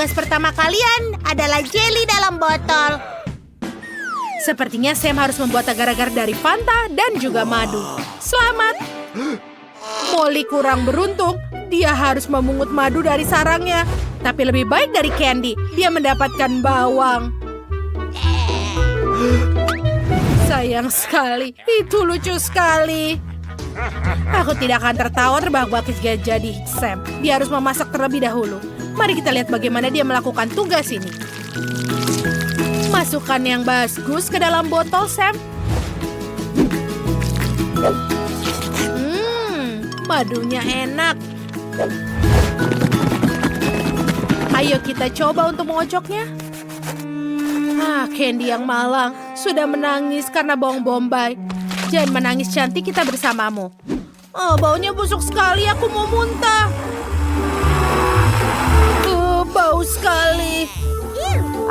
Tugas pertama kalian adalah jelly dalam botol. Sepertinya Sam harus membuat agar-agar dari Fanta dan juga madu. Selamat! Molly kurang beruntung. Dia harus memungut madu dari sarangnya. Tapi lebih baik dari Candy. Dia mendapatkan bawang. Sayang sekali. Itu lucu sekali. Aku tidak akan tertawa terbahak-bahak jika jadi Sam. Dia harus memasak terlebih dahulu. Mari kita lihat bagaimana dia melakukan tugas ini. Masukkan yang bagus ke dalam botol, Sam. Madunya enak. Ayo kita coba untuk mengocoknya. Candy yang malang sudah menangis karena bawang bombay. Jangan menangis cantik, kita bersamamu. Oh, baunya busuk sekali, aku mau muntah. Bau sekali.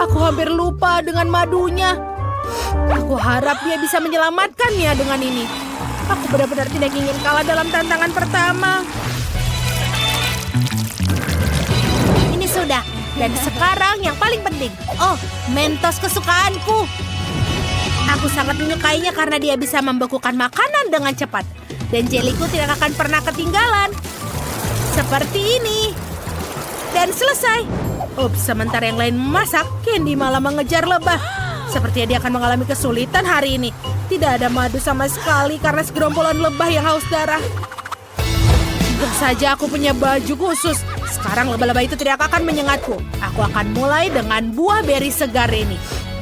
Aku hampir lupa dengan madunya. Aku harap dia bisa menyelamatkannya dengan ini. Aku benar-benar tidak ingin kalah dalam tantangan pertama. Ini sudah. Dan sekarang yang paling penting. Oh, Mentos kesukaanku. Aku sangat menyukainya karena dia bisa membekukan makanan dengan cepat. Dan jeliku tidak akan pernah ketinggalan. Seperti ini. Dan selesai. Sementara yang lain memasak, Candy malah mengejar lebah. Sepertinya dia akan mengalami kesulitan hari ini. Tidak ada madu sama sekali karena segerombolan lebah yang haus darah. Tentu saja aku punya baju khusus. Sekarang lebah-lebah itu tidak akan menyengatku. Aku akan mulai dengan buah beri segar ini.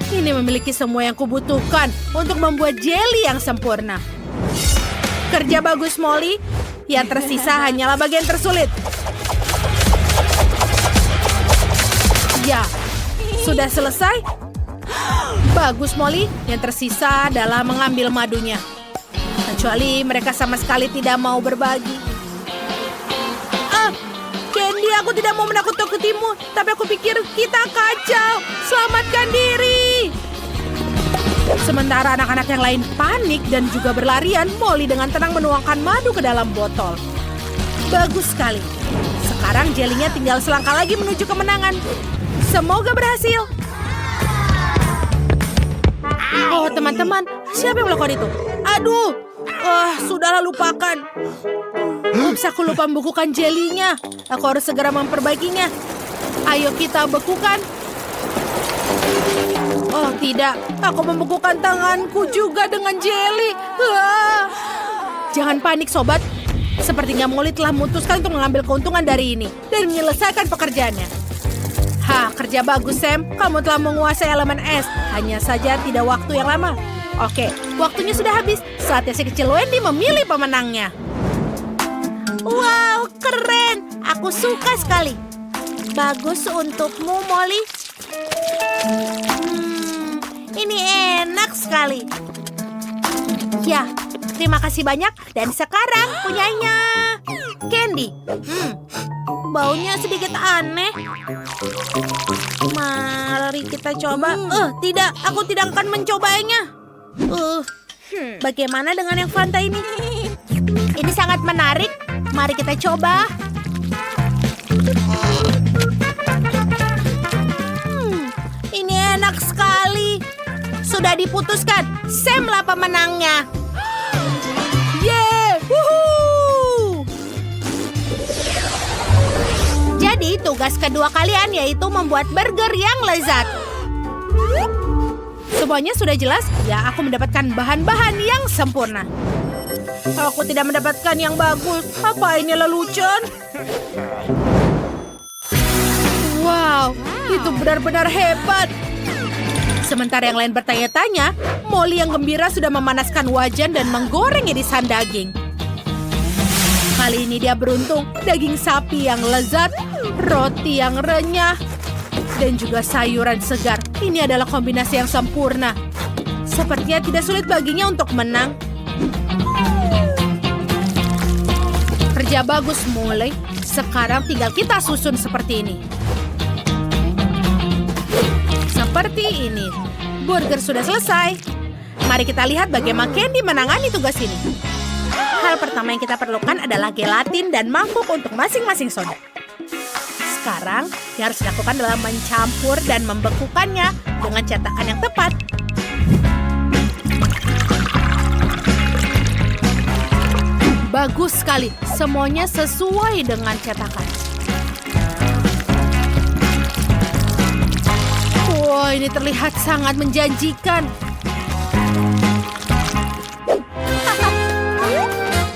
Ini memiliki semua yang kubutuhkan untuk membuat jelly yang sempurna. Kerja bagus, Molly. Yang tersisa hanyalah bagian tersulit. Ya, sudah selesai? Bagus, Molly. Yang tersisa adalah mengambil madunya. Kecuali mereka sama sekali tidak mau berbagi. Candy, aku tidak mau menakut-nakutimu. Tapi aku pikir kita kacau. Selamatkan diri. Sementara anak-anak yang lain panik dan juga berlarian, Molly dengan tenang menuangkan madu ke dalam botol. Bagus sekali. Sekarang jelinya tinggal selangkah lagi menuju kemenangan. Semoga berhasil. Oh, teman-teman, siapa yang melakukan itu? Aduh, sudahlah lupakan. Aku lupa membukukan jelinya. Aku harus segera memperbaikinya. Ayo kita bekukan. Oh, tidak. Aku membekukan tanganku juga dengan jeli. Jangan panik, sobat. Sepertinya Molly telah memutuskan untuk mengambil keuntungan dari ini dan menyelesaikan pekerjaannya. Kerja bagus, Sam. Kamu telah menguasai elemen es. Hanya saja tidak waktu yang lama. Oke, waktunya sudah habis. Saatnya si kecil Wendy memilih pemenangnya. Wow, keren. Aku suka sekali. Bagus untukmu, Molly. Ini enak sekali. Ya, terima kasih banyak. Dan sekarang punyanya Candy. Baunya sedikit aneh. Mari kita coba. Tidak, aku tidak akan mencobanya. Bagaimana dengan yang Fanta ini? Ini sangat menarik. Mari kita coba. Ini enak sekali. Sudah diputuskan. Sam lah pemenangnya. Yeay! Woohoo! Jadi tugas kedua kalian yaitu membuat burger yang lezat. Semuanya sudah jelas? Ya, aku mendapatkan bahan-bahan yang sempurna. Aku tidak mendapatkan yang bagus. Apa ini lelucon? Wow, itu benar-benar hebat. Sementara yang lain bertanya-tanya, Molly yang gembira sudah memanaskan wajan dan menggoreng irisan daging. Kali ini dia beruntung, daging sapi yang lezat, roti yang renyah, dan juga sayuran segar. Ini adalah kombinasi yang sempurna. Sepertinya tidak sulit baginya untuk menang. Kerja bagus, Molly. Sekarang tinggal kita susun seperti ini. Seperti ini. Burger sudah selesai. Mari kita lihat bagaimana Candy menangani tugas ini. Hal pertama yang kita perlukan adalah gelatin dan mangkuk untuk masing-masing soda. Sekarang, yang harus dilakukan adalah mencampur dan membekukannya dengan cetakan yang tepat. Bagus sekali, semuanya sesuai dengan cetakan. Wah, ini terlihat sangat menjanjikan.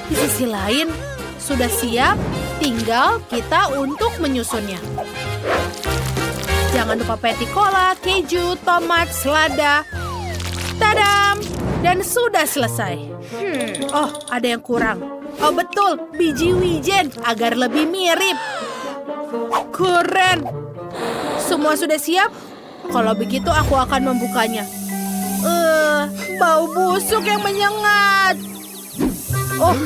Di sisi lain, sudah siap, tinggal kita untuk menyusunnya. Jangan lupa patty cola, keju, tomat, selada. Tadam! Dan sudah selesai. Oh, ada yang kurang. Oh betul, biji wijen agar lebih mirip. Keren. Semua sudah siap? Kalau begitu aku akan membukanya. Bau busuk yang menyengat. Oh,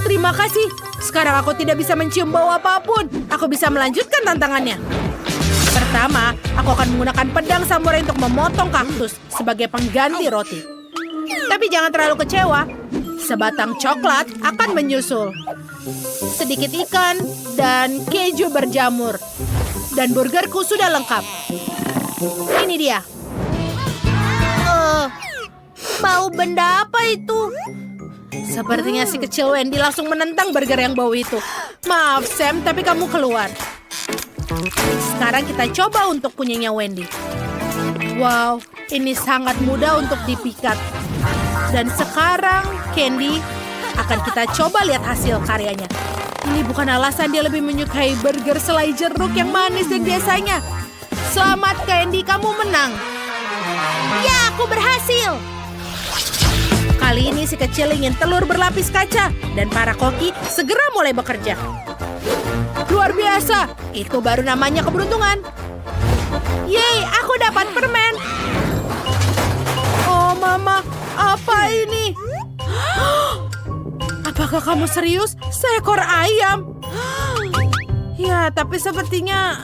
terima kasih. Sekarang aku tidak bisa mencium bau apapun. Aku bisa melanjutkan tantangannya. Pertama, aku akan menggunakan pedang samurai untuk memotong kaktus sebagai pengganti roti. Tapi jangan terlalu kecewa. Sebatang coklat akan menyusul. Sedikit ikan dan keju berjamur. Dan burgerku sudah lengkap. Ini dia. Bau benda apa itu? Sepertinya si kecil Wendy langsung menentang burger yang bau itu. Maaf Sam, tapi kamu keluar. Sekarang kita coba untuk punyanya Wendy. Wow, ini sangat mudah untuk dipikat. Dan sekarang Candy akan kita coba lihat hasil karyanya. Ini bukan alasan dia lebih menyukai burger selai jeruk yang manis dan biasanya. Selamat Candy, kamu menang. Ya, aku berhasil. Kali ini si kecil ingin telur berlapis kaca dan para koki segera mulai bekerja. Luar biasa, itu baru namanya keberuntungan. Yeay, aku dapat permen. Oh mama, apa ini? Apakah kamu serius? Seekor ayam? Ya, tapi sepertinya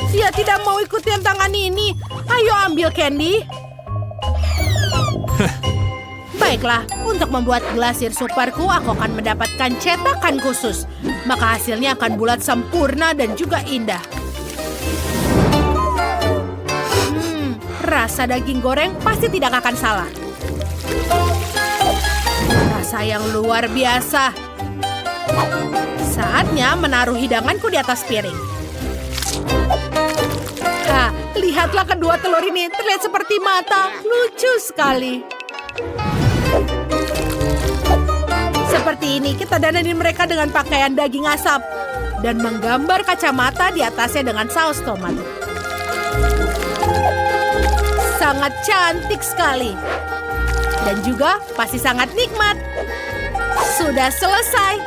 dia tidak mau ikuti tantangan ini. Ayo ambil Candy. Baiklah, untuk membuat glasir superku, aku akan mendapatkan cetakan khusus. Maka hasilnya akan bulat sempurna dan juga indah. Rasa daging goreng pasti tidak akan salah. Rasa yang luar biasa. Saatnya menaruh hidanganku di atas piring. Lihatlah kedua telur ini, terlihat seperti mata. Lucu sekali. Seperti ini, kita dandanin mereka dengan pakaian daging asap. Dan menggambar kacamata di atasnya dengan saus tomat. Sangat cantik sekali. Dan juga pasti sangat nikmat. Sudah selesai.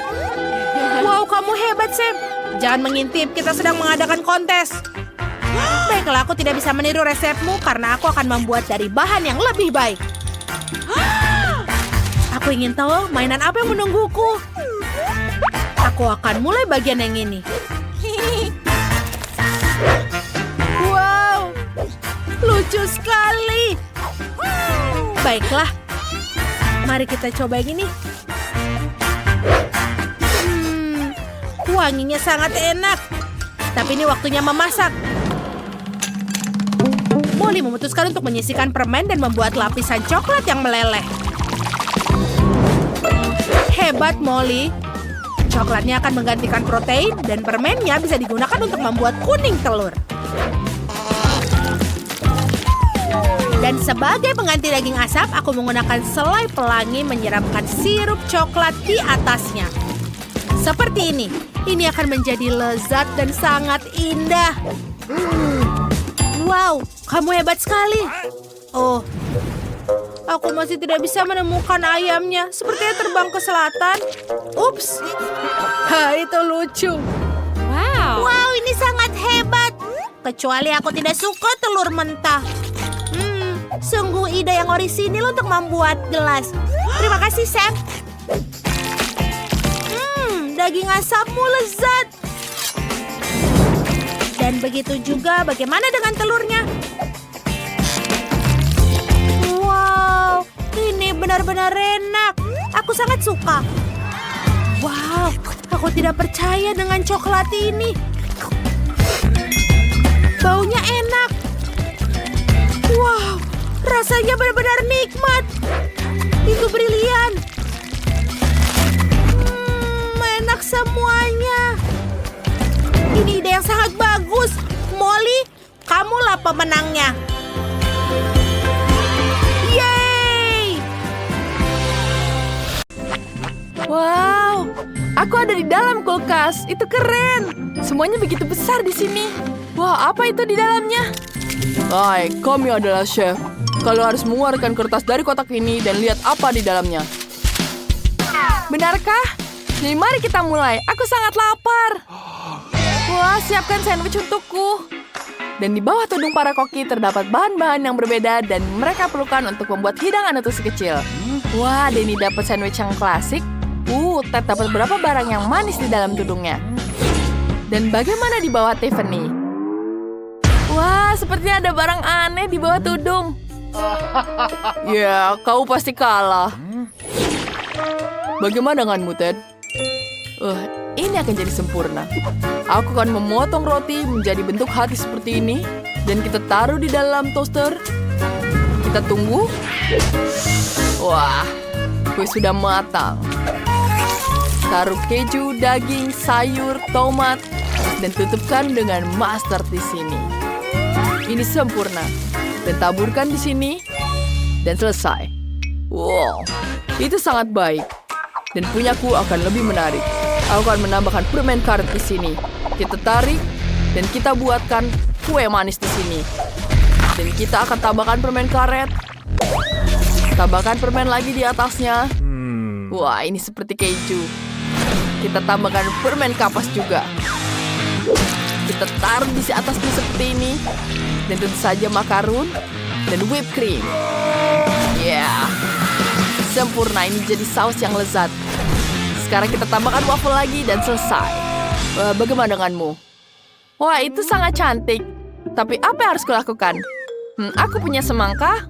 Wow, kamu hebat, Sam. Jangan mengintip, kita sedang mengadakan kontes. Baiklah, aku tidak bisa meniru resepmu karena aku akan membuat dari bahan yang lebih baik. Aku ingin tahu mainan apa yang menungguku. Aku akan mulai bagian yang ini. Wow, lucu sekali. Baiklah, mari kita coba yang ini. Wanginya sangat enak. Tapi ini waktunya memasak. Molly memutuskan untuk menyisihkan permen dan membuat lapisan coklat yang meleleh. Hebat, Molly. Coklatnya akan menggantikan protein dan permennya bisa digunakan untuk membuat kuning telur. Dan sebagai pengganti daging asap, aku menggunakan selai pelangi menyiramkan sirup coklat di atasnya. Seperti ini. Ini akan menjadi lezat dan sangat indah. Wow, kamu hebat sekali. Oh, aku masih tidak bisa menemukan ayamnya. Sepertinya terbang ke selatan. Ups. Itu lucu. Wow, ini sangat hebat. Kecuali aku tidak suka telur mentah. Sungguh ide yang orisinil untuk membuat gelas. Terima kasih, Sam. Daging asapmu lezat. Dan begitu juga bagaimana dengan telurnya? Wow, ini benar-benar enak. Aku sangat suka. Wow, aku tidak percaya dengan coklat ini. enak. Wow, rasanya benar-benar nikmat. Itu brilian. Enak semuanya. Ini ide yang sangat bagus. Molly, kamulah pemenangnya. Yeay! Wow, aku ada di dalam kulkas. Itu keren. Semuanya begitu besar di sini. Wah, apa itu di dalamnya? Hai, kami adalah chef. Kalau harus mengeluarkan kertas dari kotak ini dan lihat apa di dalamnya. Benarkah? Jadi mari kita mulai. Aku sangat lapar. Wah, siapkan sandwich untukku. Dan di bawah tudung para koki terdapat bahan-bahan yang berbeda dan mereka perlukan untuk membuat hidangan untuk si kecil. Wah, Denny dapat sandwich yang klasik. Ted dapat beberapa barang yang manis di dalam tudungnya. Dan bagaimana di bawah Tiffany? Wah, sepertinya ada barang aneh di bawah tudung. Ya, kau pasti kalah. Bagaimana denganmu, Ted? Ini akan jadi sempurna. Aku akan memotong roti menjadi bentuk hati seperti ini. Dan kita taruh di dalam toaster. Kita tunggu. Wah, kue sudah matang. Taruh keju, daging, sayur, tomat. Dan tutupkan dengan mustard di sini. Ini sempurna. Dan taburkan di sini. Dan selesai. Wow, itu sangat baik. Dan punyaku akan lebih menarik. Aku akan menambahkan permen karet di sini. Kita tarik dan kita buatkan kue manis di sini. Dan kita akan tambahkan permen karet. Tambahkan permen lagi di atasnya. Wah, ini seperti keju. Kita tambahkan permen kapas juga. Kita taruh di atasnya seperti ini. Dan tentu saja makarun dan whipped cream. Sempurna, ini jadi saus yang lezat. Sekarang kita tambahkan waffle lagi dan selesai. Bagaimana denganmu? Wah, itu sangat cantik. Tapi apa yang harus kulakukan? Aku punya semangka.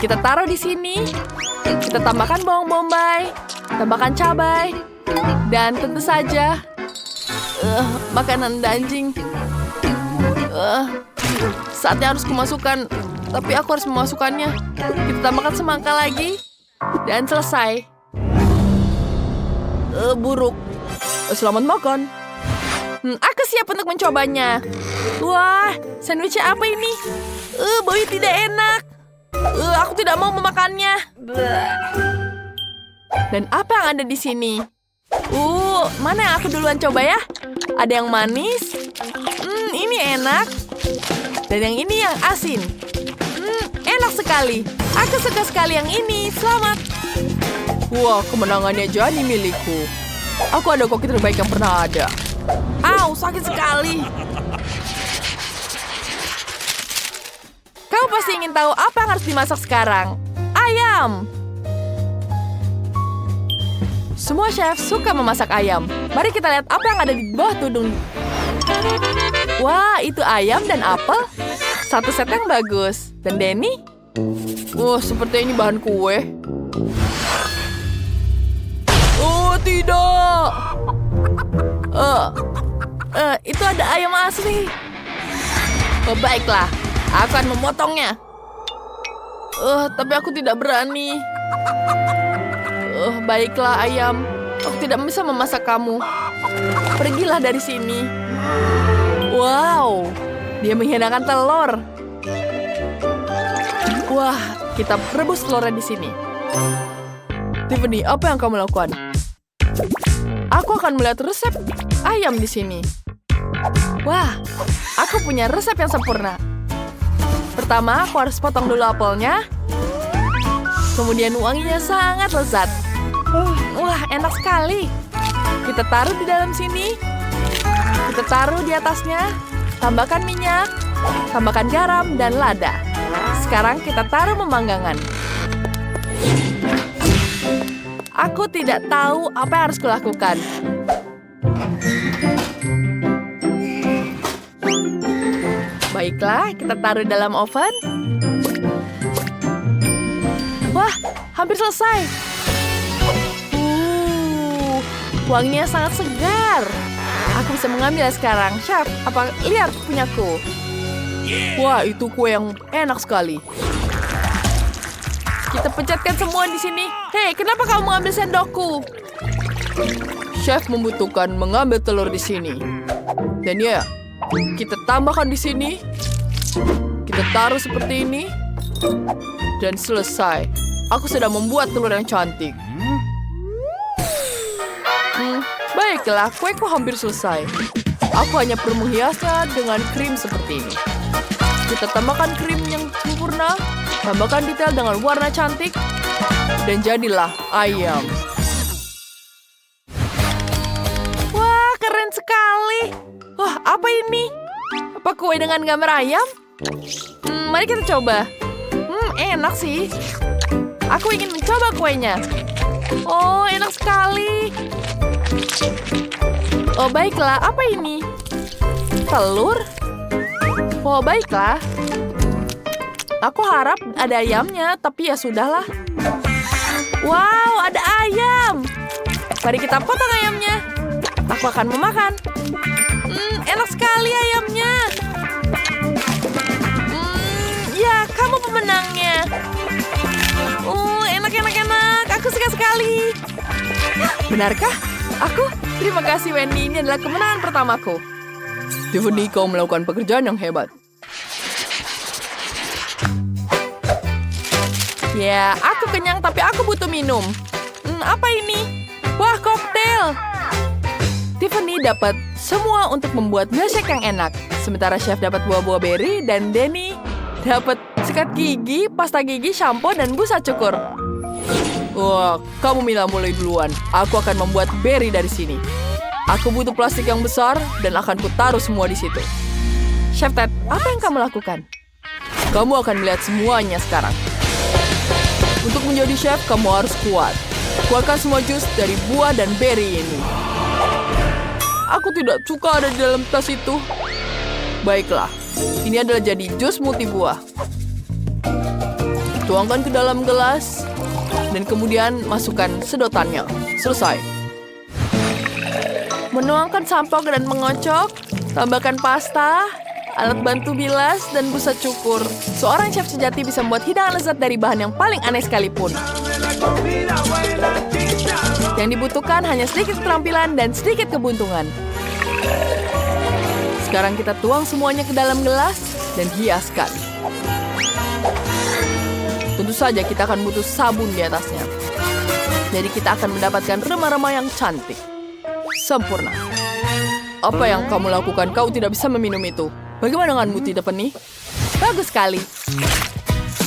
Kita taruh di sini. Kita tambahkan bawang bombay. Tambahkan cabai. Dan tentu saja makanan anjing. Saatnya harus kumasukkan. Tapi aku harus memasukkannya. Kita tambahkan semangka lagi. Dan selesai. Buruk. Selamat makan. Aku siap untuk mencobanya. Wah, sandwichnya apa ini? Baunya tidak enak. Aku tidak mau memakannya. Dan apa yang ada di sini? Mana yang aku duluan coba ya? Ada yang manis. Ini enak. Dan yang ini yang asin. Enak sekali. Aku suka sekali yang ini. Selamat. Wah, kemenangannya jadi milikku. Aku ada koki terbaik yang pernah ada. Au, sakit sekali. Kau pasti ingin tahu apa yang harus dimasak sekarang. Ayam. Semua chef suka memasak ayam. Mari kita lihat apa yang ada di bawah tudung. Wah, itu ayam dan apel. Satu set yang bagus. Dan Denny? Seperti ini bahan kue. Tidak. Itu ada ayam asli. Baiklah, aku akan memotongnya. Tapi aku tidak berani. Baiklah ayam, aku tidak bisa memasak kamu. Pergilah dari sini. Wow, dia menghidangkan telur. Wah, kita rebus telurnya di sini. Tiffany, apa yang kamu lakukan? Aku akan melihat resep ayam di sini. Wah, aku punya resep yang sempurna. Pertama, aku harus potong dulu apelnya. Kemudian wanginya sangat lezat. Wah, enak sekali. Kita taruh di dalam sini. Kita taruh di atasnya. Tambahkan minyak. Tambahkan garam dan lada. Sekarang kita taruh memanggangan. Aku tidak tahu apa yang harus kulakukan. Baiklah, kita taruh dalam oven. Wah, hampir selesai. Wanginya sangat segar. Aku bisa mengambil sekarang. Chef, lihat punyaku. Wah, itu kue yang enak sekali. Kita pecatkan semua di sini. Hei, kenapa kamu mengambil sendokku? Chef membutuhkan mengambil telur di sini. Dan ya, kita tambahkan di sini. Kita taruh seperti ini. Dan selesai. Aku sudah membuat telur yang cantik. Baiklah, kueku hampir selesai. Aku hanya perlu menghiasnya dengan krim seperti ini. Kita tambahkan krim yang sempurna. Tambahkan detail dengan warna cantik. Dan jadilah ayam. Wah, keren sekali. Wah, apa ini? Apa kue dengan gambar ayam? Mari kita coba. Enak sih. Aku ingin mencoba kuenya. Oh, enak sekali. Oh, baiklah. Apa ini? Telur? Oh, baiklah. Aku harap ada ayamnya, tapi ya sudahlah. Wow, ada ayam. Mari kita potong ayamnya. Aku akan memakan. Enak sekali ayamnya. Ya, kamu pemenangnya. Enak. Aku suka sekali. Benarkah? Aku? Terima kasih, Wendy. Ini adalah kemenangan pertamaku. Tiffany, kau melakukan pekerjaan yang hebat. Ya, aku kenyang tapi aku butuh minum. Apa ini? Wah, koktail. Tiffany dapat semua untuk membuat milkshake yang enak. Sementara Chef dapat buah-buah berry dan Danny dapat sikat gigi, pasta gigi, shampoo, dan busa cukur. Wah, kamu Mila mulai duluan. Aku akan membuat berry dari sini. Aku butuh plastik yang besar dan akan kutaruh semua di situ. Chef Ted, apa yang kamu lakukan? Kamu akan melihat semuanya sekarang. Untuk menjadi chef, kamu harus kuat. Keluarkan semua jus dari buah dan berry ini. Aku tidak suka ada di dalam tas itu. Baiklah, ini adalah jadi jus multi buah. Tuangkan ke dalam gelas, dan kemudian masukkan sedotannya. Selesai. Menuangkan sampak dan mengocok, tambahkan pasta, alat bantu bilas, dan busa cukur. Seorang chef sejati bisa membuat hidangan lezat dari bahan yang paling aneh sekalipun. Yang dibutuhkan hanya sedikit keterampilan dan sedikit kebuntungan. Sekarang kita tuang semuanya ke dalam gelas dan hiaskan. Tentu saja kita akan butuh sabun di atasnya. Jadi kita akan mendapatkan remah-remah yang cantik. Sempurna. Apa yang kamu lakukan? Kau tidak bisa meminum itu. Bagaimana denganmu, Tiffany? Bagus sekali.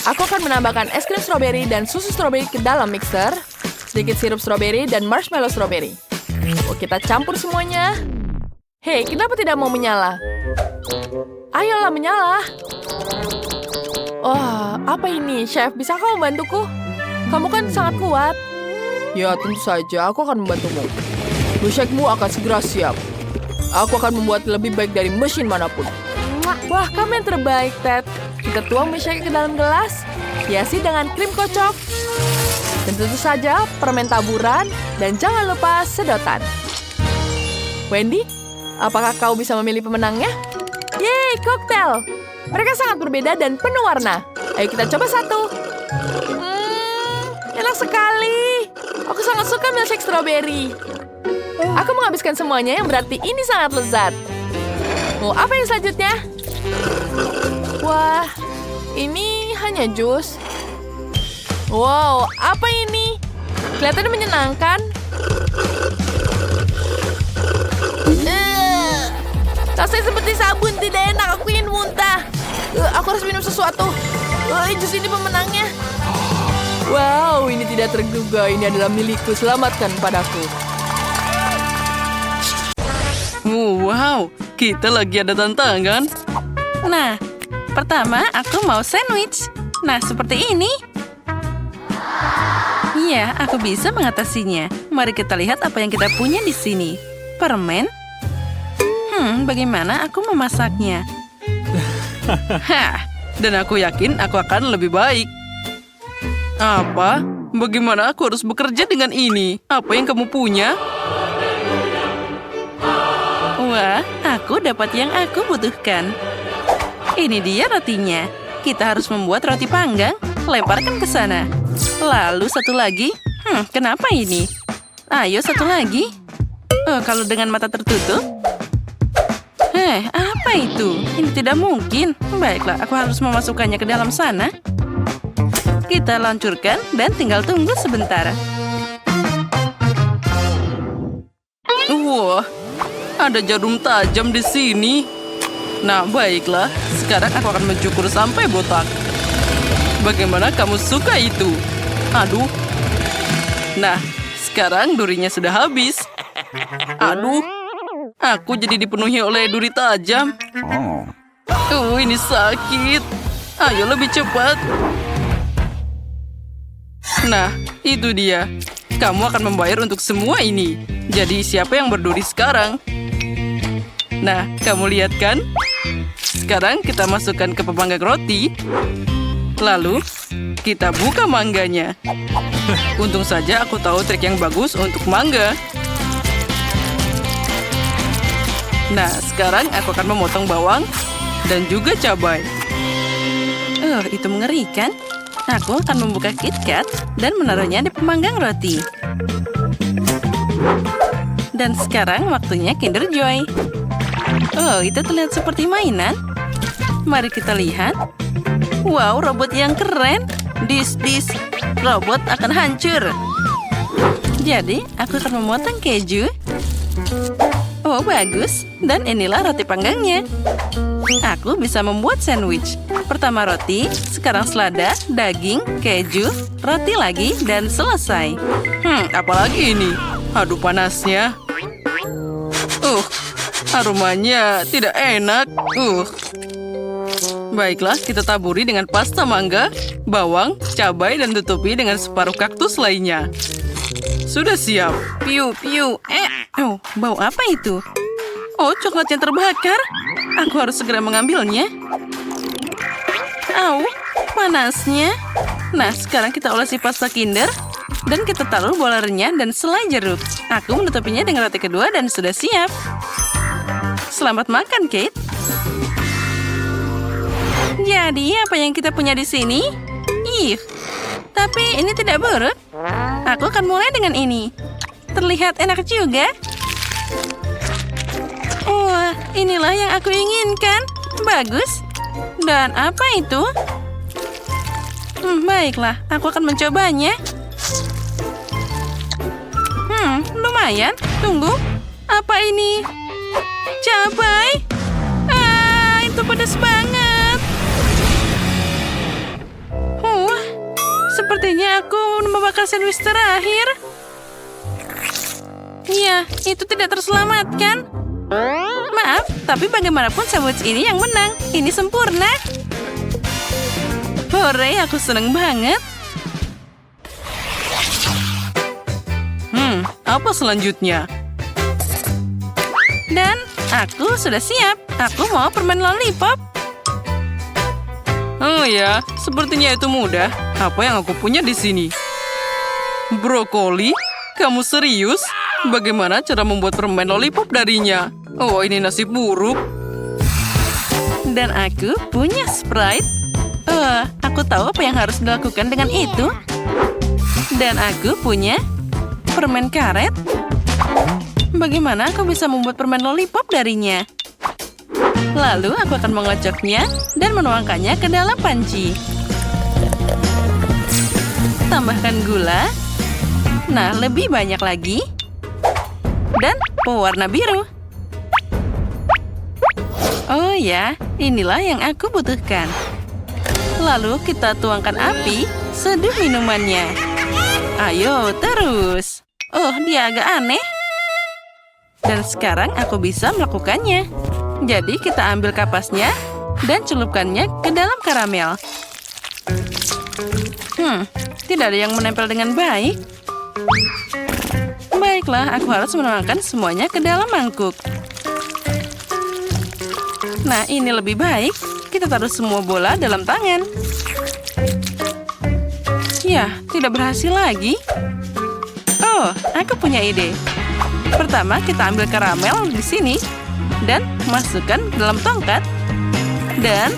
Aku akan menambahkan es krim stroberi dan susu stroberi ke dalam mixer. Sedikit sirup stroberi dan marshmallow stroberi. Kita campur semuanya. Hei, kenapa tidak mau menyala? Ayolah, menyala. Oh, apa ini, Chef? Bisa kau membantuku? Kamu kan sangat kuat. Ya, tentu saja. Aku akan membantumu. Milkshake-mu akan segera siap. Aku akan membuat lebih baik dari mesin manapun. Wah, kamu yang terbaik, Ted. Kita tuang milkshake ke dalam gelas. Hiasi dengan krim kocok. Dan tentu saja permen taburan. Dan jangan lupa sedotan. Wendy, apakah kau bisa memilih pemenangnya? Yeay, koktail. Mereka sangat berbeda dan penuh warna. Ayo kita coba satu. Enak sekali. Aku sangat suka milkshake strawberry. Aku menghabiskan semuanya yang berarti ini sangat lezat. Mau apa yang selanjutnya? Wah, ini hanya jus. Wow, apa ini? Kelihatannya menyenangkan. Rasanya seperti sabun, tidak enak. Aku ingin muntah. Aku harus minum sesuatu. Jus ini pemenangnya. Wow, ini tidak terduga. Ini adalah milikku. Selamatkan padaku. Wow, kita lagi ada tantangan. Nah, pertama aku mau sandwich. Nah, seperti ini. Iya, aku bisa mengatasinya. Mari kita lihat apa yang kita punya di sini. Permen. Bagaimana aku memasaknya? Hah, dan aku yakin aku akan lebih baik. Apa? Bagaimana aku harus bekerja dengan ini? Apa yang kamu punya? Wah, aku dapat yang aku butuhkan. Ini dia rotinya. Kita harus membuat roti panggang. Lemparkan ke sana. Lalu satu lagi. Kenapa ini? Ayo satu lagi. Oh, kalau dengan mata tertutup? Apa itu? Ini tidak mungkin. Baiklah, aku harus memasukkannya ke dalam sana. Kita lancurkan dan tinggal tunggu sebentar. Wah, ada jarum tajam di sini. Nah, baiklah. Sekarang aku akan mencukur sampai botak. Bagaimana kamu suka itu? Aduh. Nah, sekarang durinya sudah habis. Aduh, aku jadi dipenuhi oleh duri tajam. Ini sakit. Ayo lebih cepat. Nah, itu dia. Kamu akan membayar untuk semua ini. Jadi siapa yang berduri sekarang? Nah, kamu lihat kan? Sekarang kita masukkan ke pemanggang roti. Lalu, kita buka mangganya. Untung saja aku tahu trik yang bagus untuk mangga. Nah, sekarang aku akan memotong bawang dan juga cabai. Itu mengerikan. Aku akan membuka KitKat dan menaruhnya di pemanggang roti. Dan sekarang waktunya Kinder Joy. Itu terlihat seperti mainan. Mari kita lihat. Wow, robot yang keren. Dis, robot akan hancur. Jadi, aku akan memotong keju. Oh, bagus. Dan inilah roti panggangnya. Aku bisa membuat sandwich. Pertama roti, sekarang selada, daging, keju, roti lagi, dan selesai. Apalagi ini? Aduh, panasnya. Aromanya tidak enak. Baiklah, kita taburi dengan pasta mangga, bawang, cabai, dan tutupi dengan separuh kaktus lainnya. Sudah siap. Piu. Bau apa itu? Oh, coklat yang terbakar. Aku harus segera mengambilnya. Au, panasnya. Nah, sekarang kita olesi pasta Kinder. Dan kita taruh bola renyah dan selai jeruk. Aku menutupinya dengan roti kedua dan sudah siap. Selamat makan, Kate. Jadi, apa yang kita punya di sini? Tapi ini tidak buruk. Aku akan mulai dengan ini. Terlihat enak juga. Wah, inilah yang aku inginkan. Bagus. Dan apa itu? Baiklah, aku akan mencobanya. Lumayan. Tunggu. Apa ini? Cabai? Itu pedas banget. Sepertinya aku membakar sandwich terakhir. Ya, itu tidak terselamatkan. Maaf, tapi bagaimanapun sandwich ini yang menang. Ini sempurna. Hore, aku seneng banget. Apa selanjutnya? Dan aku sudah siap. Aku mau permen lollipop. Oh ya, sepertinya itu mudah. Apa yang aku punya di sini? Brokoli? Kamu serius? Bagaimana cara membuat permen lollipop darinya? Oh, ini nasib buruk. Dan aku punya Sprite. Aku tahu apa yang harus dilakukan dengan itu. Dan aku punya permen karet. Bagaimana aku bisa membuat permen lollipop darinya? Lalu aku akan mengocoknya dan menuangkannya ke dalam panci. Tambahkan gula. Nah, lebih banyak lagi. Dan pewarna biru. Oh ya, inilah yang aku butuhkan. Lalu kita tuangkan api, seduh minumannya. Ayo, terus. Oh, dia agak aneh. Dan sekarang aku bisa melakukannya. Jadi kita ambil kapasnya dan celupkannya ke dalam karamel. Tidak ada yang menempel dengan baik. Baiklah, aku harus menuangkan semuanya ke dalam mangkuk. Nah, ini lebih baik. Kita taruh semua bola dalam tangan. Ya, tidak berhasil lagi. Oh, aku punya ide. Pertama, kita ambil karamel di sini dan masukkan ke dalam tongkat. Dan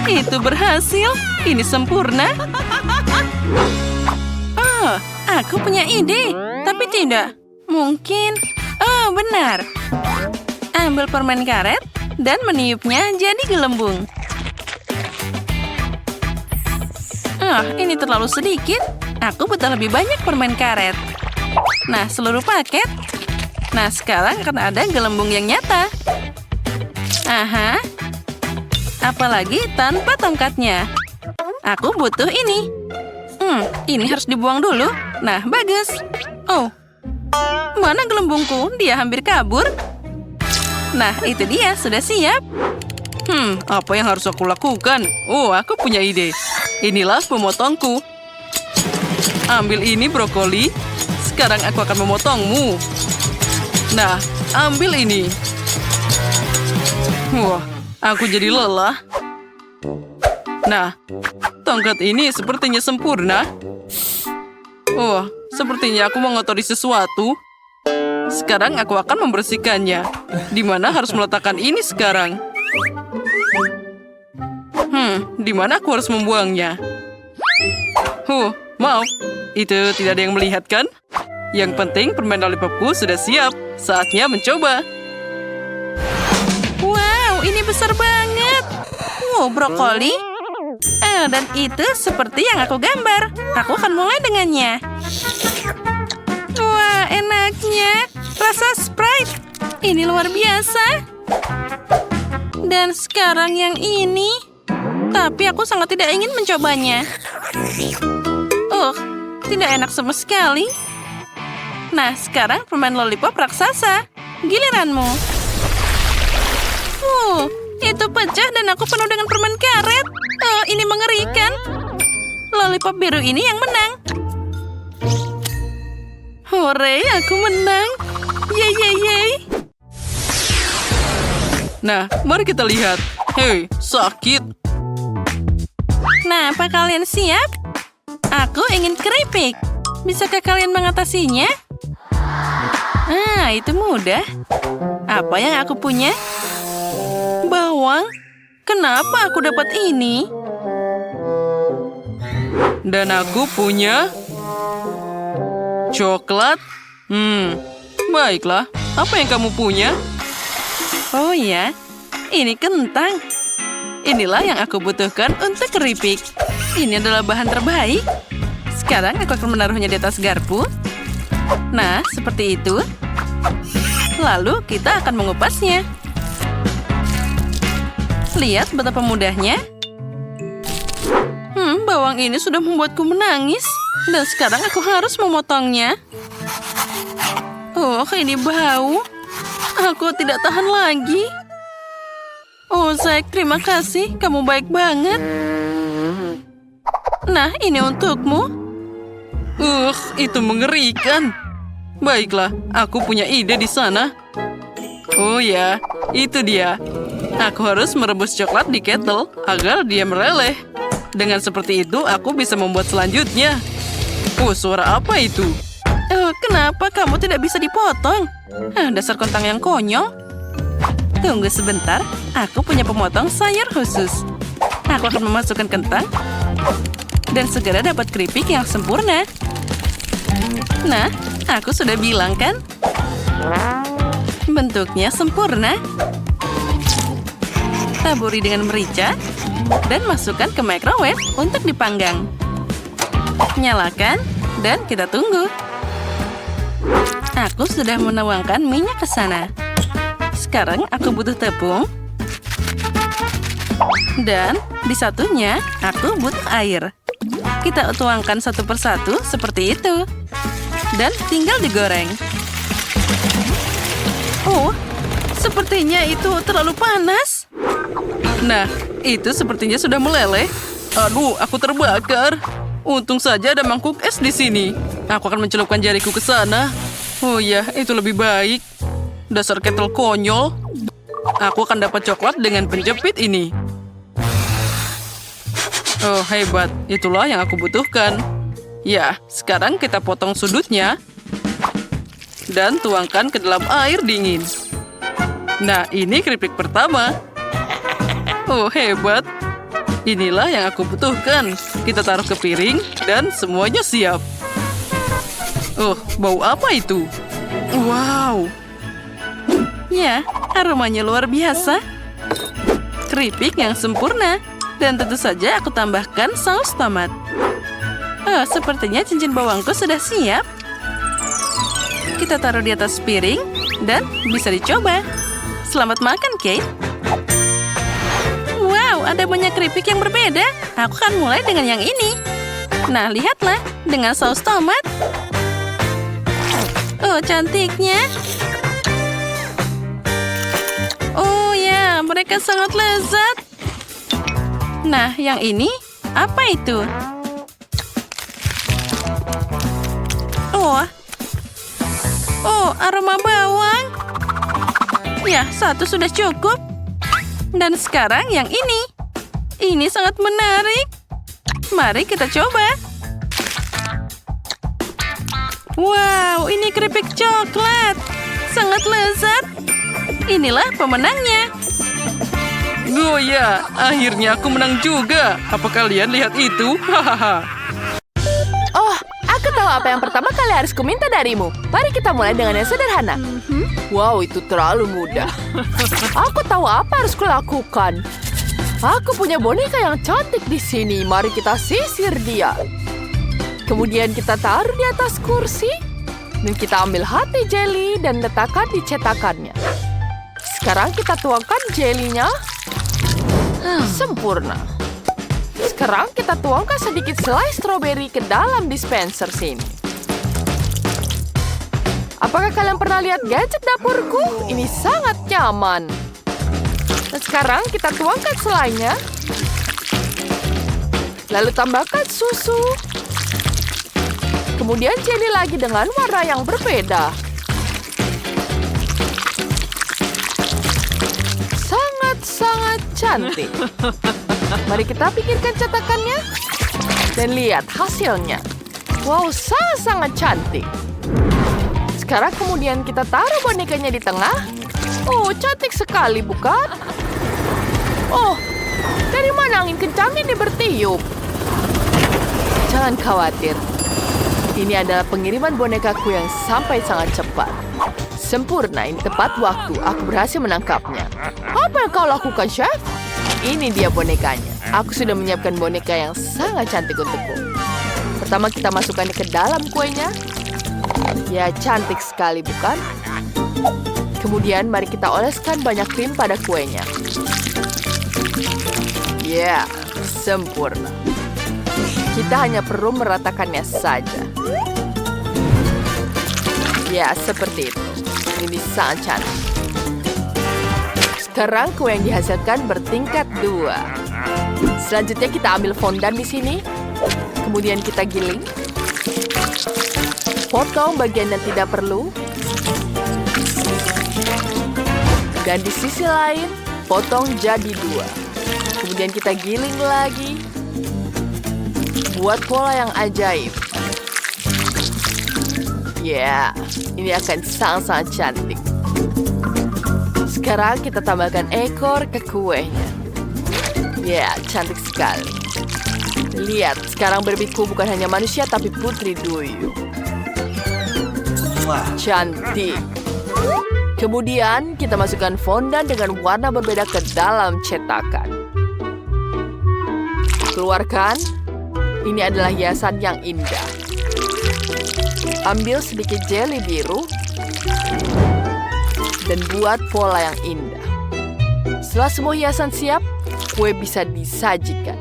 itu berhasil. Ini sempurna. Oh, aku punya ide. Tapi tidak. Mungkin. Oh, benar. Ambil permen karet dan meniupnya jadi gelembung. Ini terlalu sedikit. Aku butuh lebih banyak permen karet. Nah, seluruh paket. Nah, sekarang akan ada gelembung yang nyata. Aha. Apalagi tanpa tongkatnya. Aku butuh ini. Ini harus dibuang dulu. Nah, bagus. Oh, mana gelembungku? Dia hampir kabur. Nah, itu dia. Sudah siap. Apa yang harus aku lakukan? Oh, aku punya ide. Inilah pemotongku. Ambil ini brokoli. Sekarang aku akan memotongmu. Nah, ambil ini. Wah, aku jadi lelah. Nah, tongkat ini sepertinya sempurna. Wah, sepertinya aku mengotori sesuatu. Sekarang aku akan membersihkannya. Di mana harus meletakkan ini sekarang? Di mana aku harus membuangnya? Maaf. Itu tidak ada yang melihat kan? Yang penting permen lollipopku sudah siap. Saatnya mencoba. Wow, ini besar banget. Wow, brokoli. Dan itu seperti yang aku gambar. Aku akan mulai dengannya. Wah, enaknya. Rasa Sprite. Ini luar biasa. Dan sekarang yang ini. Tapi aku sangat tidak ingin mencobanya. Tidak enak sama sekali. Nah, sekarang permen lollipop raksasa. Giliranmu. Itu pecah dan aku penuh dengan permen karet. Ini mengerikan. Lollipop biru ini yang menang. Hore, aku menang. Yeay. Nah, mari kita lihat. Hei, sakit. Nah, apa kalian siap? Aku ingin keripik. Bisakah kalian mengatasinya? Itu mudah. Apa yang aku punya? Bawang. Kenapa aku dapat ini? Dan aku punya coklat. Baiklah. Apa yang kamu punya? Oh ya, ini kentang. Inilah yang aku butuhkan untuk keripik. Ini adalah bahan terbaik. Sekarang aku akan menaruhnya di atas garpu. Nah, seperti itu. Lalu kita akan mengupasnya. Lihat betapa mudahnya. Bawang ini sudah membuatku menangis. Dan sekarang aku harus memotongnya. Ini bau. Aku tidak tahan lagi. Zack, terima kasih. Kamu baik banget. Nah, ini untukmu. Itu mengerikan. Baiklah, aku punya ide di sana. Oh ya, itu dia. Aku harus merebus coklat di kettle agar dia meleleh. Dengan seperti itu, aku bisa membuat selanjutnya. Suara apa itu? Kenapa kamu tidak bisa dipotong? Dasar kentang yang konyol. Tunggu sebentar, aku punya pemotong sayur khusus. Aku akan memasukkan kentang dan segera dapat keripik yang sempurna. Nah, aku sudah bilang kan? Bentuknya sempurna. Taburi dengan merica dan masukkan ke microwave untuk dipanggang. Nyalakan dan kita tunggu. Aku sudah menuangkan minyak ke sana. Sekarang aku butuh tepung. Dan di satunya aku butuh air. Kita tuangkan satu persatu seperti itu. Dan tinggal digoreng. Sepertinya itu terlalu panas. Nah, itu sepertinya sudah meleleh. Aduh, aku terbakar. Untung saja ada mangkuk es di sini. Aku akan mencelupkan jariku ke sana. Oh ya, itu lebih baik. Dasar kettle konyol. Aku akan dapat coklat dengan penjepit ini. Oh, hebat. Itulah yang aku butuhkan. Ya, sekarang kita potong sudutnya. Dan tuangkan ke dalam air dingin. Nah, ini keripik pertama. Oh, hebat. Inilah yang aku butuhkan. Kita taruh ke piring dan semuanya siap. Oh, bau apa itu? Wow. Ya, aromanya luar biasa. Keripik yang sempurna. Dan tentu saja aku tambahkan saus tomat. Oh, sepertinya cincin bawangku sudah siap. Kita taruh di atas piring dan bisa dicoba. Selamat makan, Kate. Wow, ada banyak keripik yang berbeda. Aku akan mulai dengan yang ini. Nah, lihatlah, dengan saus tomat. Oh, cantiknya. Oh ya, mereka sangat lezat. Nah, yang ini, apa itu? Oh, aroma bawang. Ya, satu sudah cukup. Dan sekarang yang ini. Ini sangat menarik. Mari kita coba. Wow, ini keripik coklat. Sangat lezat. Inilah pemenangnya. Oh ya, akhirnya aku menang juga. Apa kalian lihat itu? Hahaha. Oh, aku tahu apa yang pertama kali harus kuminta darimu. Mari kita mulai dengan yang sederhana. Wow, itu terlalu mudah. Aku tahu apa harus kulakukan. Aku punya boneka yang cantik di sini. Mari kita sisir dia. Kemudian kita taruh di atas kursi. Dan kita ambil hati jelly dan letakkan di cetakannya. Sekarang kita tuangkan jelinya. Sempurna. Sekarang kita tuangkan sedikit selai stroberi ke dalam dispenser sini. Apakah kalian pernah lihat gadget dapurku? Ini sangat nyaman. Dan sekarang kita tuangkan selainya. Lalu tambahkan susu. Kemudian jelly lagi dengan warna yang berbeda. Sangat cantik. Mari kita pikirkan cetakannya. Dan lihat hasilnya. Wow, sangat cantik. Sekarang kemudian kita taruh bonekanya di tengah. Oh, cantik sekali, bukan? Oh, dari mana angin kencang ini bertiup? Jangan khawatir. Ini adalah pengiriman bonekaku yang sampai sangat cepat. Sempurna, ini tepat waktu. Aku berhasil menangkapnya. Apa yang kau lakukan, Chef? Ini dia bonekanya. Aku sudah menyiapkan boneka yang sangat cantik untukku. Pertama kita masukkannya ke dalam kuenya. Ya, cantik sekali, bukan? Kemudian mari kita oleskan banyak krim pada kuenya. Ya, sempurna. Kita hanya perlu meratakannya saja. Ya, seperti itu. Ini sangat cantik. Sekarang kue yang dihasilkan bertingkat 2. Selanjutnya kita ambil fondan di sini. Kemudian kita giling. Potong bagian yang tidak perlu. Dan di sisi lain, potong jadi 2. Kemudian kita giling lagi. Buat pola yang ajaib. Ya, ini akan sangat cantik. Sekarang kita tambahkan ekor ke kuenya. Ya, cantik sekali. Lihat, sekarang berbitku bukan hanya manusia tapi putri duyung. Cantik. Kemudian kita masukkan fondan dengan warna berbeda ke dalam cetakan. Keluarkan. Ini adalah hiasan yang indah. Ambil sedikit jelly biru dan buat pola yang indah. Setelah semua hiasan siap, kue bisa disajikan.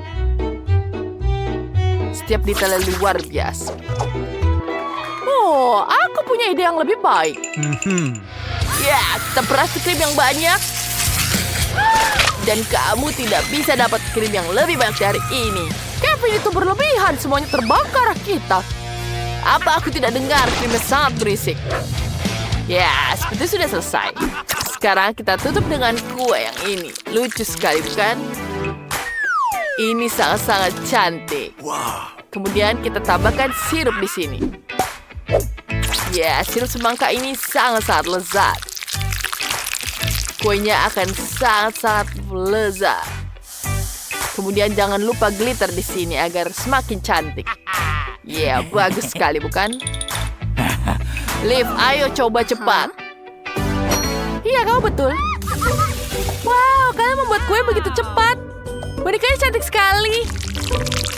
Setiap detailnya luar biasa. Oh, aku punya ide yang lebih baik. Ya, kita peras krim yang banyak. Dan kamu tidak bisa dapat krim yang lebih banyak dari ini. Kevin, itu berlebihan. Semuanya terbakar kita. Apa aku tidak dengar krimnya sangat berisik? Ya, seperti sudah selesai. Sekarang kita tutup dengan kue yang ini. Lucu sekali, bukan? Ini sangat-sangat cantik. Kemudian kita tambahkan sirup di sini. Ya, sirup semangka ini sangat-sangat lezat. Kuenya akan sangat-sangat lezat. Kemudian jangan lupa glitter di sini agar semakin cantik. Ya, bagus sekali bukan? Liv, ayo coba cepat. Iya, kau betul. Wow, kalian membuat kue begitu cepat. Bonekanya cantik sekali.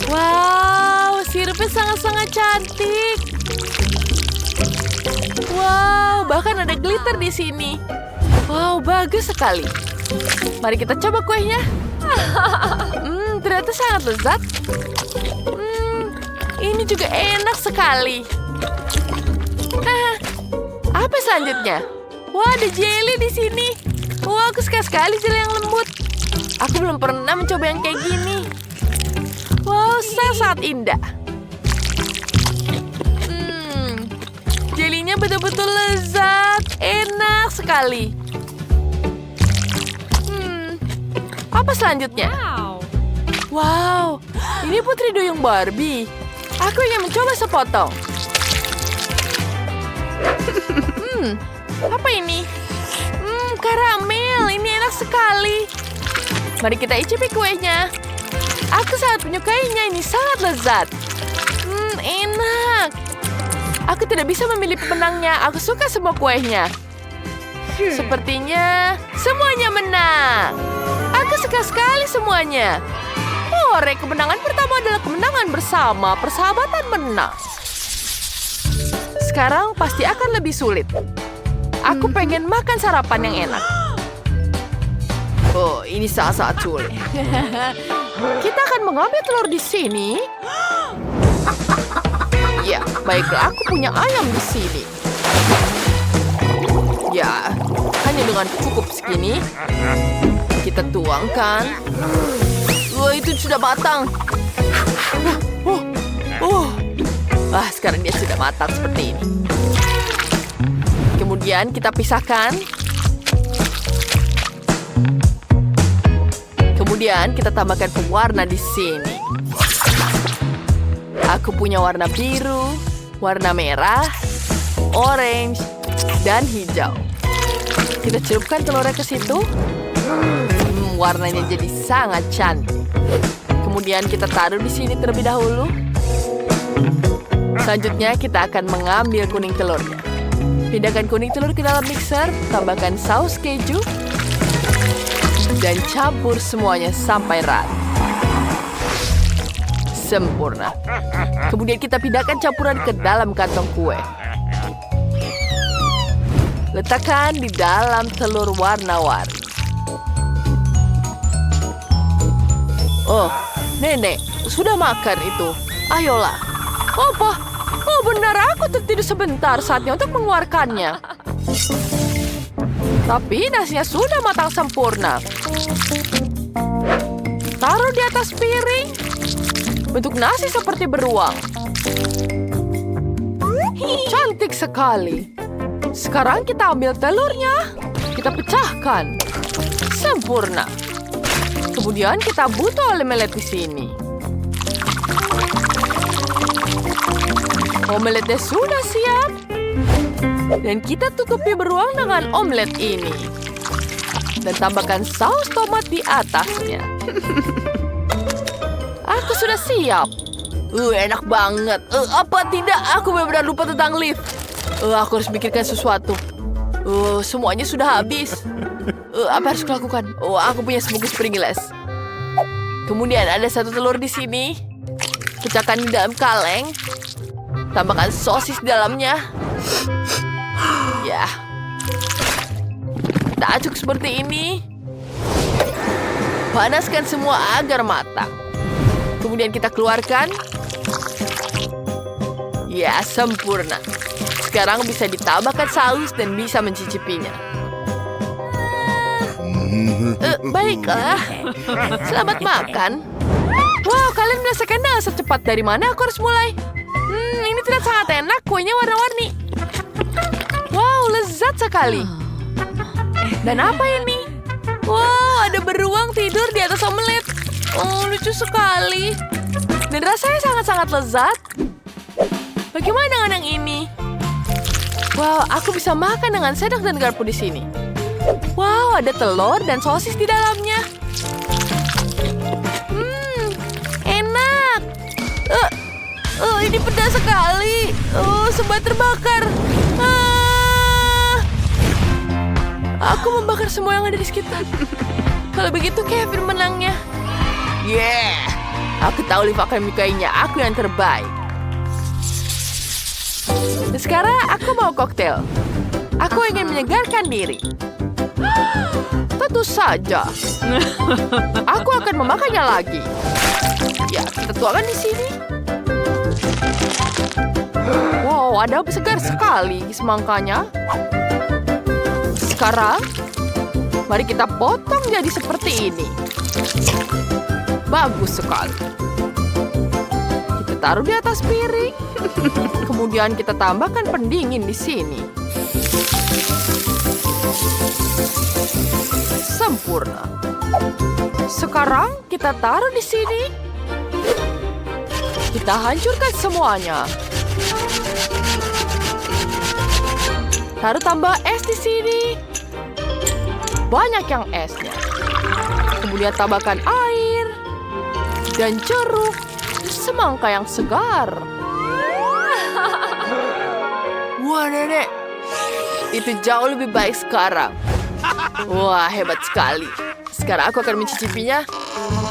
Wow, sirupnya sangat-sangat cantik. Wow, bahkan ada glitter di sini. Wow, bagus sekali. Mari kita coba kuenya. Ternyata sangat lezat. Ini juga enak sekali. Apa selanjutnya? Wah, ada jelly di sini. Wah, aku suka sekali jelly yang lembut. Aku belum pernah mencoba yang kayak gini. Wow, sangat indah. Jelinya betul-betul lezat. Enak sekali. Apa selanjutnya? Wow, ini putri duyung Barbie. Aku ingin mencoba sepotong. Apa ini? Karamel, ini enak sekali. Mari kita icipi kuenya. Aku sangat menyukainya, ini sangat lezat. Enak. Aku tidak bisa memilih pemenangnya, aku suka semua kuenya. Sepertinya semuanya menang. Aku suka sekali semuanya. Hore, kemenangan pertama adalah kemenangan bersama. Persahabatan menang. Sekarang pasti akan lebih sulit. Aku pengen makan sarapan yang enak. Oh, ini sangat sulit. Kita akan mengambil telur di sini. Ya, baiklah, aku punya ayam di sini. Ya, hanya dengan cukup segini. Kita tuangkan. Wah, itu sudah matang. Sekarang dia sudah matang seperti ini. Kemudian kita pisahkan. Kemudian kita tambahkan pewarna di sini. Aku punya warna biru, warna merah, orange, dan hijau. Kita celupkan telurnya ke situ. Warnanya jadi sangat cantik. Kemudian kita taruh di sini terlebih dahulu. Selanjutnya kita akan mengambil kuning telurnya. Pindahkan kuning telur ke dalam mixer, tambahkan saus keju, dan campur semuanya sampai rata. Sempurna. Kemudian kita pindahkan campuran ke dalam kantong kue. Letakkan di dalam telur warna-warni. Oh, nenek, sudah makan itu. Ayolah. Apa? Oh, benar, aku tertidur sebentar, saatnya untuk mengeluarkannya. Tapi nasinya sudah matang sempurna. Taruh di atas piring. Bentuk nasi seperti beruang. Cantik sekali. Sekarang kita ambil telurnya. Kita pecahkan. Sempurna. Kemudian kita butuh omelet di sini. Omeletnya sudah siap. Dan kita tutupi beruang dengan omelet ini. Dan tambahkan saus tomat di atasnya. Aku sudah siap. Enak banget. Apa tidak? Aku benar-benar lupa tentang Liv. Aku harus pikirkan sesuatu. Semuanya sudah habis. Apa harus kulakukan? Aku punya sebungkus Pringles. Kemudian ada satu telur di sini. Pecahkan di dalam kaleng. Tambahkan sosis di dalamnya. Ya. Kita aduk seperti ini. Panaskan semua agar matang. Kemudian kita keluarkan. Ya, sempurna. Sekarang bisa ditambahkan saus dan bisa mencicipinya. Baiklah. Selamat makan. Wow, kalian merasakan secepat dari mana aku harus mulai? Ini terlihat sangat enak. Kuenya warna-warni. Wow, lezat sekali. Dan apa ini? Wow, ada beruang tidur di atas omelet. Oh, lucu sekali. Dan rasanya sangat-sangat lezat. Bagaimana dengan yang ini? Wow, aku bisa makan dengan sendok dan garpu di sini. Wow, ada telur dan sosis di dalamnya. Enak. Ini pedas sekali. Semua terbakar. Aku membakar semua yang ada di sekitar. Kalau begitu Kevin menangnya. Yeah, aku tahu Liv akan menyukainya. Aku yang terbaik. Dan sekarang aku mau koktail. Aku ingin menyegarkan diri. Tentu saja. Aku akan memakannya lagi. Ya, kita tuangkan di sini. Wow, ada segar sekali semangkanya. Sekarang, mari kita potong jadi seperti ini. Bagus sekali. Kita taruh di atas piring. Kemudian kita tambahkan pendingin di sini. Sempurna. Sekarang kita taruh di sini. Kita hancurkan semuanya. Taruh tambah es di sini. Banyak yang esnya. Kemudian tambahkan air dan jeruk, semangka yang segar. Wah, Nenek. Itu jauh lebih baik sekarang. Wah, hebat sekali. Sekarang aku akan mencicipinya.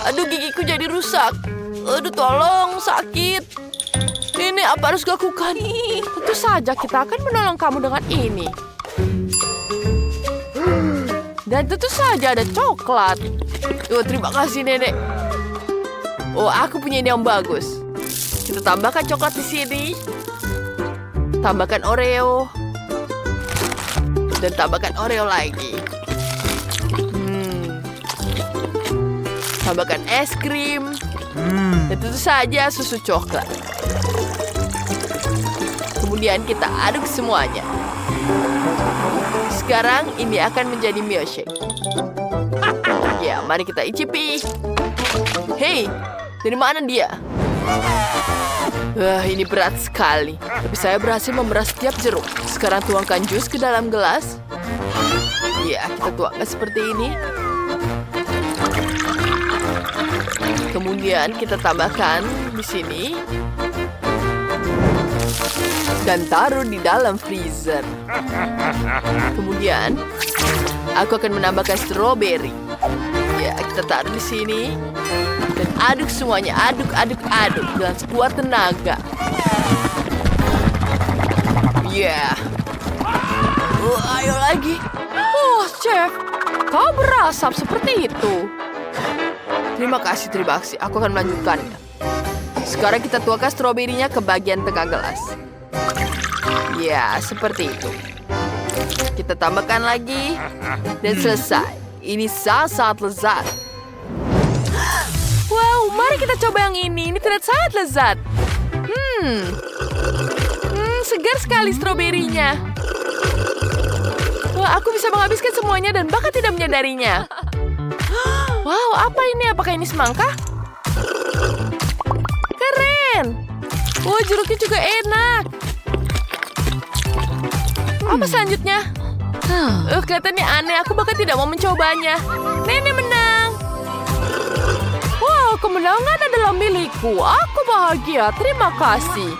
Aduh, gigiku jadi rusak. Aduh, tolong, sakit. Ini apa harus lakukan? Tentu saja kita akan menolong kamu dengan ini. Dan tentu saja ada coklat. Terima kasih, Nenek. Aku punya ide yang bagus. Kita tambahkan coklat di sini. Tambahkan Oreo. Dan tambahkan Oreo lagi. Tambahkan es krim. Dan tentu saja susu coklat. Kemudian kita aduk semuanya. Sekarang ini akan menjadi milkshake. Ya, mari kita icipi. Hei, dari mana dia? Wah, ini berat sekali. Tapi saya berhasil memeras setiap jeruk. Sekarang tuangkan jus ke dalam gelas. Ya, kita tuangkan seperti ini. Kemudian kita tambahkan di sini. Dan taruh di dalam freezer. Kemudian, aku akan menambahkan stroberi. Ya, kita taruh di sini. Dan aduk semuanya. Aduk, aduk, aduk. Dengan sekuat tenaga. Ya. Ayo lagi. Chef. Kau berasap seperti itu. Terima kasih, terima kasih. Aku akan melanjutkannya. Sekarang kita tuangkan stroberinya ke bagian tengah gelas. Ya, seperti itu. Kita tambahkan lagi. Dan selesai. Ini sangat lezat. Wow, mari kita coba yang ini. Ini terlihat sangat lezat. Segar sekali stroberinya. Wah, aku bisa menghabiskan semuanya dan bahkan tidak menyadarinya. Wow, apa ini? Apakah ini semangka? Keren. Wah, jeruknya juga enak. Apa selanjutnya? Kelihatannya aneh. Aku bahkan tidak mau mencobanya. Nenek menang. Wow, kemenangan adalah milikku. Aku bahagia. Terima kasih.